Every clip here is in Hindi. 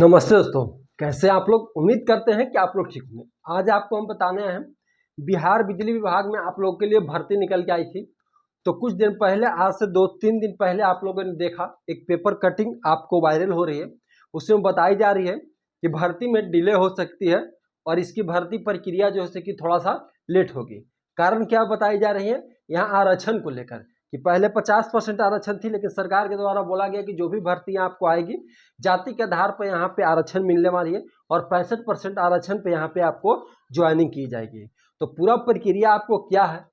नमस्ते दोस्तों, कैसे आप लोग। उम्मीद करते हैं कि आप लोग ठीक होंगे। आज आपको हम बताने हैं बिहार बिजली विभाग में आप लोगों के लिए भर्ती निकल के आई थी। तो कुछ दिन पहले, आज से 2-3 दिन पहले आप लोगों ने देखा एक पेपर कटिंग आपको वायरल हो रही है। उसमें बताई जा रही है कि भर्ती में डिले हो सकती है और इसकी भर्ती प्रक्रिया जो है कि थोड़ा सा लेट होगी। कारण क्या बताई जा रही है, यहाँ आरक्षण को लेकर कि पहले 50% आरक्षण थी, लेकिन सरकार के द्वारा बोला गया कि जो भी भर्तियां आपको आएगी जाति के आधार पर यहाँ पे आरक्षण मिलने वाली है और 65% आरक्षण पे यहाँ पे आपको ज्वाइनिंग की जाएगी। तो पूरा प्रक्रिया आपको क्या है,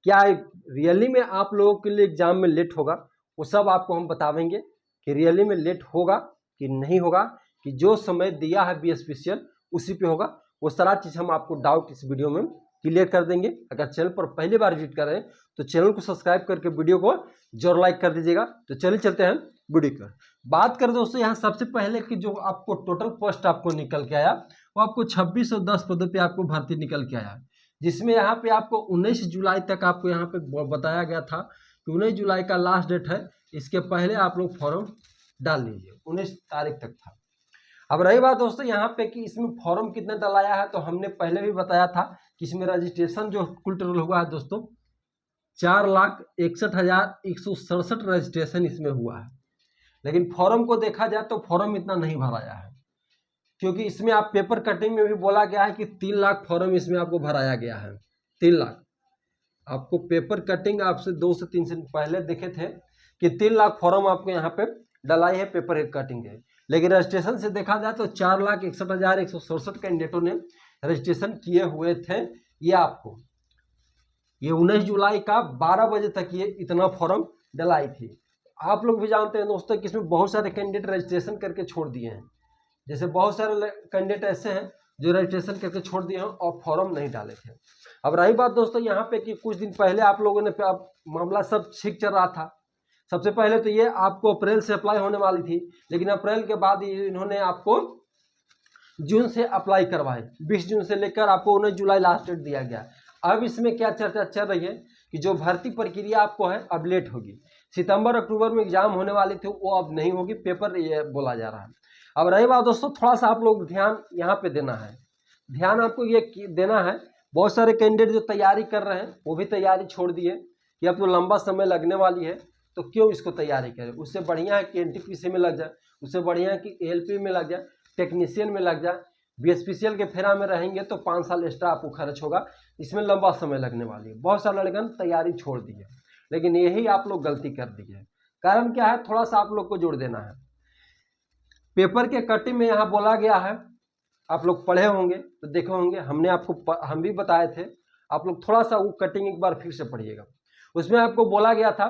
क्या रियली में आप लोगों के लिए एग्जाम में लेट होगा, वो सब आपको हम बतावेंगे कि रियली में लेट होगा कि नहीं होगा, कि जो समय दिया है BSPCL उसी पे होगा। वो सारा चीज़ हम आपको डाउट इस वीडियो में क्लियर कर देंगे। अगर चैनल पर पहली बार विजिट कर रहे हैं तो चैनल को सब्सक्राइब करके वीडियो को जरूर लाइक कर दीजिएगा। तो चलिए चलते हैं वीडियो पर। बात करें दोस्तों, यहाँ सबसे पहले कि जो आपको टोटल पोस्ट आपको निकल के आया वो आपको 2610 पदों पे आपको भर्ती निकल के आया, जिसमें यहाँ पे आपको 19 जुलाई तक आपको यहाँ पे बताया गया था कि 19 जुलाई का लास्ट डेट है। इसके पहले आप लोग फॉर्म डाल लीजिए, 19 तारीख तक था। अब रही बात दोस्तों यहाँ पे कि इसमें फॉर्म कितने डलाया है, तो हमने पहले भी बताया था कि इसमें रजिस्ट्रेशन जो कुल टोटल हुआ है दोस्तों 4,61,167 रजिस्ट्रेशन इसमें हुआ है। लेकिन फॉर्म को देखा जाए तो फॉर्म इतना नहीं भराया है, क्योंकि इसमें आप पेपर कटिंग में भी बोला गया है कि 3 लाख फॉर्म इसमें आपको भराया गया है। 3 लाख आपको पेपर कटिंग आपसे 2 से 3 दिन पहले देखे थे कि 3 लाख फॉर्म आपको यहाँ पे डलाई है पेपर कटिंग है। लेकिन रजिस्ट्रेशन से देखा जाए तो 4,61,167 कैंडिडेटों ने रजिस्ट्रेशन किए हुए थे। ये आपको ये 19 जुलाई का 12 बजे तक ये इतना फॉर्म डलाई थी। आप लोग भी जानते हैं दोस्तों कि इसमें बहुत सारे कैंडिडेट रजिस्ट्रेशन करके छोड़ दिए हैं। जैसे बहुत सारे कैंडिडेट ऐसे हैं जो रजिस्ट्रेशन करके छोड़ दिए हैं और फॉर्म नहीं डाले थे। अब रही बात दोस्तों यहाँ पे कि कुछ दिन पहले आप लोगों ने मामला सब ठीक चल रहा था। सबसे पहले तो ये आपको अप्रैल से अप्लाई होने वाली थी, लेकिन अप्रैल के बाद इन्होंने आपको जून से अप्लाई करवाए। 20 जून से लेकर आपको 19 जुलाई लास्ट डेट दिया गया। अब इसमें क्या चर्चा चल रही है कि जो भर्ती प्रक्रिया आपको है अब लेट होगी। सितंबर अक्टूबर में एग्जाम होने वाले थे, वो अब नहीं होगी, पेपर ये बोला जा रहा है। अब रही बात दोस्तों, थोड़ा सा आप लोग ध्यान यहाँ पे देना है। ध्यान आपको ये देना है, बहुत सारे कैंडिडेट जो तैयारी कर रहे हैं वो भी तैयारी छोड़ दिए कि अब तो लंबा समय लगने वाली है, तो क्यों इसको तैयारी करें। उससे बढ़िया है कि NTPC में लग जाए, उससे बढ़िया है कि ALP में लग जाए, टेक्नीशियन में लग जाए। BSPCL के फेरा में रहेंगे तो 5 साल एक्स्ट्रा आपको खर्च होगा, इसमें लंबा समय लगने वाली है। बहुत सारे लड़के तैयारी छोड़ दी है, लेकिन यही आप लोग गलती कर दी है। कारण क्या है, थोड़ा सा आप लोग को जोड़ देना है। पेपर के कटिंग में यहाँ बोला गया है, आप लोग पढ़े होंगे तो देखे होंगे, हम भी बताए थे। आप लोग थोड़ा सा वो कटिंग एक बार फिर से पढ़िएगा। उसमें आपको बोला गया था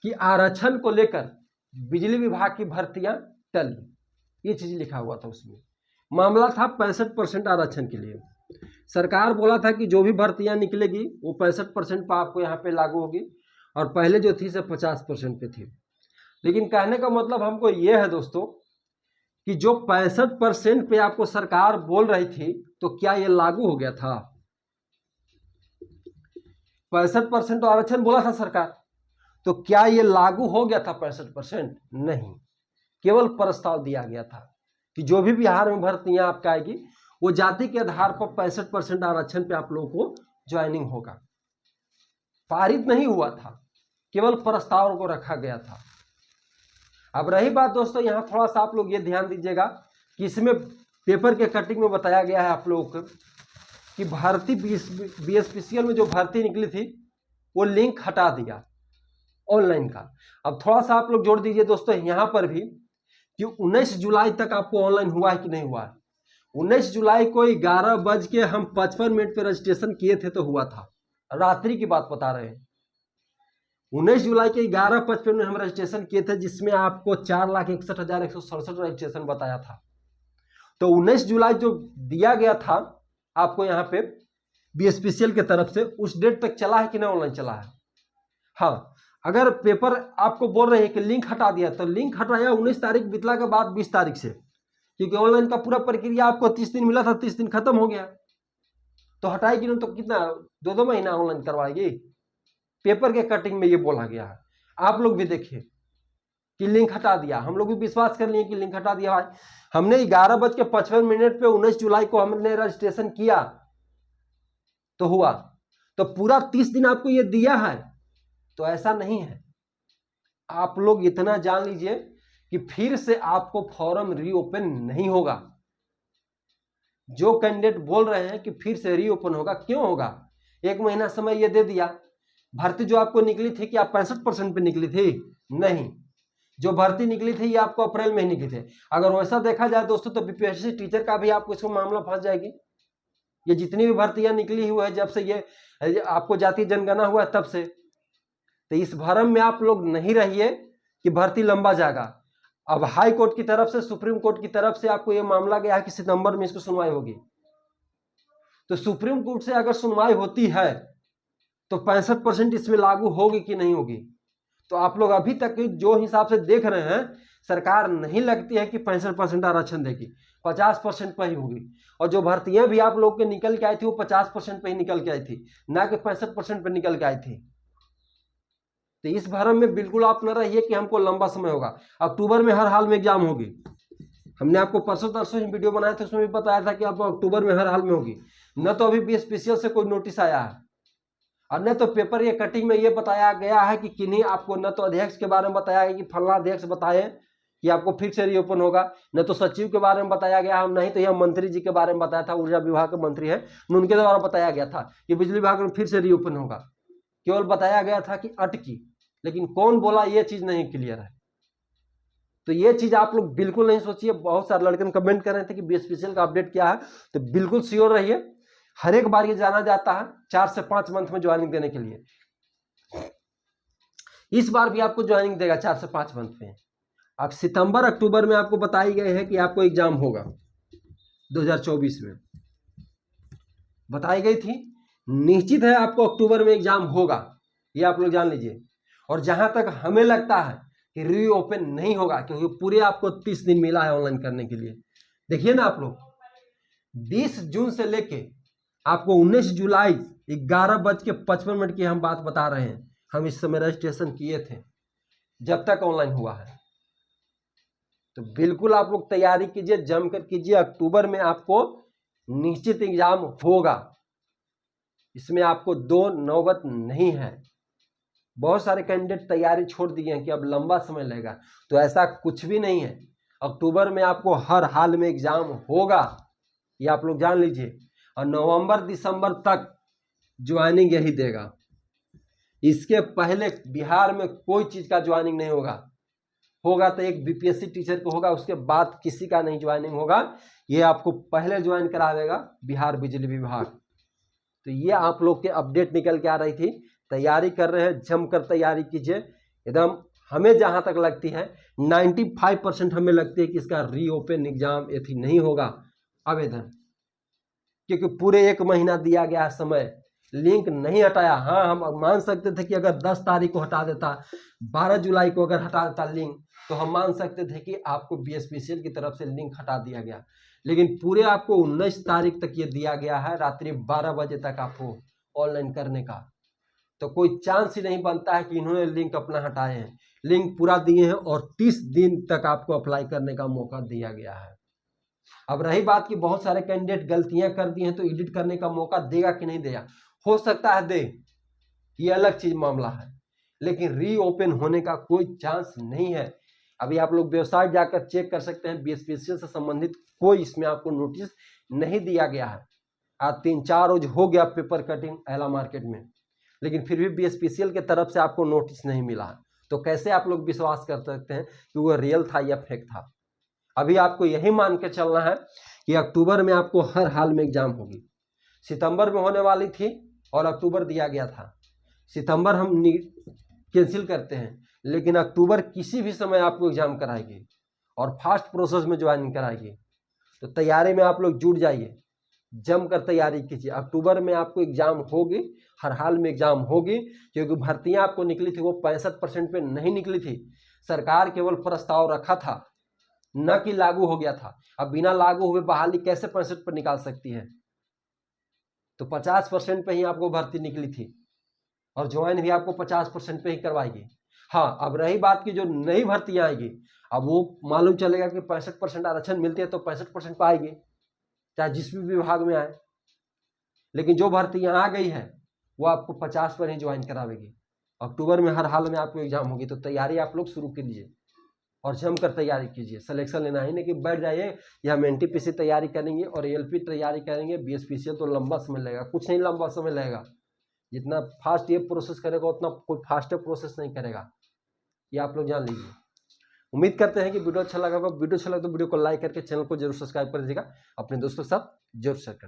कि आरक्षण को लेकर बिजली विभाग की भर्तियां टली, ये चीज लिखा हुआ था। उसमें मामला था 65% आरक्षण के लिए। सरकार बोला था कि जो भी भर्तियां निकलेगी वो 65% पर आपको यहाँ पे लागू होगी, और पहले जो थी से 50% पे थी। लेकिन कहने का मतलब हमको ये है दोस्तों कि जो 65% पे आपको सरकार बोल रही थी, तो क्या ये लागू हो गया था? 65% तो आरक्षण बोला था सरकार, तो क्या ये लागू हो गया था 65%? नहीं, केवल प्रस्ताव दिया गया था कि जो भी बिहार में भर्तियां आपका आएगी वो जाति के आधार पर 65% आरक्षण पे आप लोगों को ज्वाइनिंग होगा। पारित नहीं हुआ था, केवल प्रस्ताव को रखा गया था। अब रही बात दोस्तों, यहाँ थोड़ा सा आप लोग ये ध्यान दीजिएगा कि इसमें पेपर के कटिंग में बताया गया है आप लोगों को कि भर्ती BSPCL में जो भर्ती निकली थी वो लिंक हटा दिया ऑनलाइन का। अब थोड़ा सा आप लोग जोड़ दीजिए दोस्तों यहाँ पर भी कि 19 जुलाई तक आपको ऑनलाइन हुआ है कि नहीं हुआ है। 19 जुलाई को 11:55 पे रजिस्ट्रेशन किए थे तो हुआ था, रात्रि की बात बता रहे हैं। 19 जुलाई के 11:55 में हम रजिस्ट्रेशन किए थे, जिसमें आपको 4,61,167 रजिस्ट्रेशन बताया था। तो 19 जुलाई जो दिया गया था आपको यहाँ पे BSPCL के तरफ से, उस डेट तक चला है कि नहीं ऑनलाइन चला है? हाँ, अगर पेपर आपको बोल रहे हैं कि लिंक हटा दिया, तो लिंक हटाया 19 तारीख बीतला के बाद 20 तारीख से, क्योंकि ऑनलाइन का पूरा प्रक्रिया आपको 30 दिन मिला था, 30 दिन खत्म हो गया, तो हटाएगी नहीं तो कितना 2-2 महीना ऑनलाइन करवाएगी। पेपर के कटिंग में ये बोला गया है, आप लोग भी देखिए। कि लिंक हटा दिया। हम लोग भी विश्वास कर लिए कि लिंक हटा दिया। भाई हमने 11:55 पे 19 जुलाई को हमने रजिस्ट्रेशन किया तो हुआ, तो पूरा 30 दिन आपको ये दिया है। तो ऐसा नहीं है, आप लोग इतना जान लीजिए कि फिर से आपको फॉर्म रीओपन नहीं होगा। जो कैंडिडेट बोल रहे हैं कि फिर से रीओपन होगा, क्यों होगा? 1 महीना समय ये दे दिया। भर्ती जो आपको निकली थी कि आप 65% पे निकली थी? नहीं, जो भर्ती निकली थी ये आपको अप्रैल में ही निकली थी। अगर वैसा देखा जाए दोस्तों तो बीपीएससी टीचर का भी आपको इसको मामला फंस जाएगी। ये जितनी भी भर्तियां निकली हुई है जब से ये आपको जातीय जनगणना हुआ तब से, तो इस भरम में आप लोग नहीं रहिए कि भर्ती लंबा जाएगा। अब हाई कोर्ट की तरफ से, सुप्रीम कोर्ट की तरफ से आपको यह मामला गया है कि सितंबर में इसको सुनवाई होगी। तो सुप्रीम कोर्ट से अगर सुनवाई होती है तो 65% इसमें लागू होगी कि नहीं होगी? तो आप लोग अभी तक जो हिसाब से देख रहे हैं, सरकार नहीं लगती है कि 65% आरक्षण देगी, 50% पर ही होगी। और जो भर्तियां भी आप लोग के निकल के आई थी वो 50% पे ही निकल के आई थी, ना कि 65% पे निकल के आई थी। तो इस भरम में बिल्कुल आप न रहिए कि हमको लंबा समय होगा। अक्टूबर में हर हाल में एग्जाम होगी। हमने आपको परसों तरसों वीडियो बनाया था, उसमें भी बताया था कि आपको अक्टूबर में हर हाल में होगी। न तो अभी बीएसपीसीएल से कोई नोटिस आया है और न तो पेपर ये कटिंग में ये बताया गया है कि किन्हीं आपको, न तो अध्यक्ष के बारे में बताया गया कि फलना अध्यक्ष बताए कि आपको फिर से रीओपन होगा, न तो सचिव के बारे में बताया गया, हम नहीं तो यह मंत्री जी के बारे में बताया था, ऊर्जा विभाग के मंत्री है, उनके द्वारा बताया गया था कि बिजली विभाग में फिर से रीओपन होगा। केवल बताया गया था कि अटकी, लेकिन कौन बोला ये चीज नहीं क्लियर है। तो ये चीज आप लोग बिल्कुल नहीं सोचिए। बहुत सारे लड़के कमेंट कर रहे थे कि बीएसपीसीएल का अपडेट क्या है, तो बिल्कुल श्योर रहिए, हर एक बार ये जाना जाता है 4 से 5 मंथ में ज्वाइनिंग देने के लिए। इस बार भी आपको ज्वाइनिंग देगा 4 से 5 मंथ में। अब सितंबर अक्टूबर में आपको बताई गई है कि आपको एग्जाम होगा 2024 में, बताई गई थी। निश्चित है आपको अक्टूबर में एग्जाम होगा, ये आप लोग जान लीजिए। और जहां तक हमें लगता है कि रीओपन नहीं होगा, क्योंकि पूरे आपको 30 दिन मिला है ऑनलाइन करने के लिए। देखिए ना आप लोग, 20 जून से लेके आपको 19 जुलाई 11:55 की हम बात बता रहे हैं। हम इस समय रजिस्ट्रेशन किए थे जब तक ऑनलाइन हुआ है। तो बिल्कुल आप लोग तैयारी कीजिए, जमकर कीजिए। अक्टूबर में आपको निश्चित एग्जाम होगा, इसमें आपको दो नौबत नहीं है। बहुत सारे कैंडिडेट तैयारी छोड़ दिए हैं कि अब लंबा समय लगेगा, तो ऐसा कुछ भी नहीं है। अक्टूबर में आपको हर हाल में एग्जाम होगा, ये आप लोग जान लीजिए। और नवंबर दिसंबर तक ज्वाइनिंग यही देगा। इसके पहले बिहार में कोई चीज का ज्वाइनिंग नहीं होगा। होगा तो एक बीपीएससी टीचर को होगा, उसके बाद किसी का नहीं ज्वाइनिंग होगा। ये आपको पहले ज्वाइन करावेगा बिहार बिजली विभाग। तो ये आप लोग के अपडेट निकल के आ रही थी। तैयारी कर रहे हैं, जमकर तैयारी कीजिए एकदम। हमें जहां तक लगती है 95% हमें लगती है कि इसका रीओपन एग्जाम यदि नहीं होगा आवेदन, क्योंकि पूरे 1 महीना दिया गया समय, लिंक नहीं हटाया। हाँ, हम मान सकते थे कि अगर 10 तारीख को हटा देता, 12 जुलाई को अगर हटा देता लिंक, तो हम मान सकते थे कि आपको बीएसपीसीएल की तरफ से लिंक हटा दिया गया। लेकिन पूरे आपको 19 तारीख तक ये दिया गया है, रात्रि 12 बजे तक आपको ऑनलाइन करने का। तो कोई चांस ही नहीं बनता है कि इन्होंने लिंक अपना हटाए हैं। लिंक पूरा दिए हैं और 30 दिन तक आपको अप्लाई करने का मौका दिया गया है। अब रही बात कि बहुत सारे कैंडिडेट गलतियां कर दिए हैं, तो एडिट करने का मौका देगा कि नहीं देगा, हो सकता है दे, ये अलग चीज मामला है। लेकिन रीओपन होने का कोई चांस नहीं है। अभी आप लोग वेबसाइट जाकर चेक कर सकते हैं, बीएसपीसीएल से संबंधित कोई इसमें आपको नोटिस नहीं दिया गया है। आज 3-4 रोज हो गया पेपर कटिंग एला मार्केट में, लेकिन फिर भी बीएसपीसीएल की तरफ से आपको नोटिस नहीं मिला। तो कैसे आप लोग विश्वास कर सकते हैं कि वो रियल था या फेक था? अभी आपको यही मान के चलना है कि अक्टूबर में आपको हर हाल में एग्जाम होगी। सितंबर में होने वाली थी और अक्टूबर दिया गया था। सितंबर हम कैंसिल करते हैं, लेकिन अक्टूबर किसी भी समय आपको एग्जाम कराएगी और फास्ट प्रोसेस में ज्वाइनिंग कराएगी। तो तैयारी में आप लोग जुट जाइए, जमकर तैयारी कीजिए। अक्टूबर में आपको एग्जाम होगी, हर हाल में एग्जाम होगी, क्योंकि भर्तियां आपको निकली थी वो 65% पे नहीं निकली थी। सरकार केवल प्रस्ताव रखा था, न कि लागू हो गया था। अब बिना लागू हुए बहाली कैसे 65 पर निकाल सकती है? तो 50% पे ही आपको भर्ती निकली थी और ज्वाइन भी आपको 50% पे ही करवाएगी। हाँ, अब रही बात की जो नई भर्तियां आएगी, अब वो मालूम चलेगा कि 65% आरक्षण मिलती है तो 65% पाएगी, चाहे जिस भी विभाग में आए। लेकिन जो भर्तियां आ गई है वो आपको 50 पर ही ज्वाइन करावेगी। अक्टूबर में हर हाल में आपको एग्जाम होगी, तो तैयारी आप लोग शुरू कीजिए और जमकर तैयारी कीजिए। सिलेक्शन लेना ही नहीं कि बैठ जाइए या हम एनटीपीसी तैयारी करेंगे और एलपी तैयारी करेंगे, बीएसपीसीएल तो लंबा समय लगेगा, कुछ नहीं लंबा समय लगेगा। जितना फास्ट ये प्रोसेस करेगा उतना कोई फास्टर प्रोसेस नहीं करेगा, ये आप लोग जान लीजिए। उम्मीद करते हैं कि वीडियो अच्छा लगा होगा। वीडियो अच्छा लगा तो वीडियो को लाइक करके चैनल को जरूर सब्सक्राइब कर दीजिएगा, अपने दोस्तों के साथ जरूर शेयर कर दीजिएगा।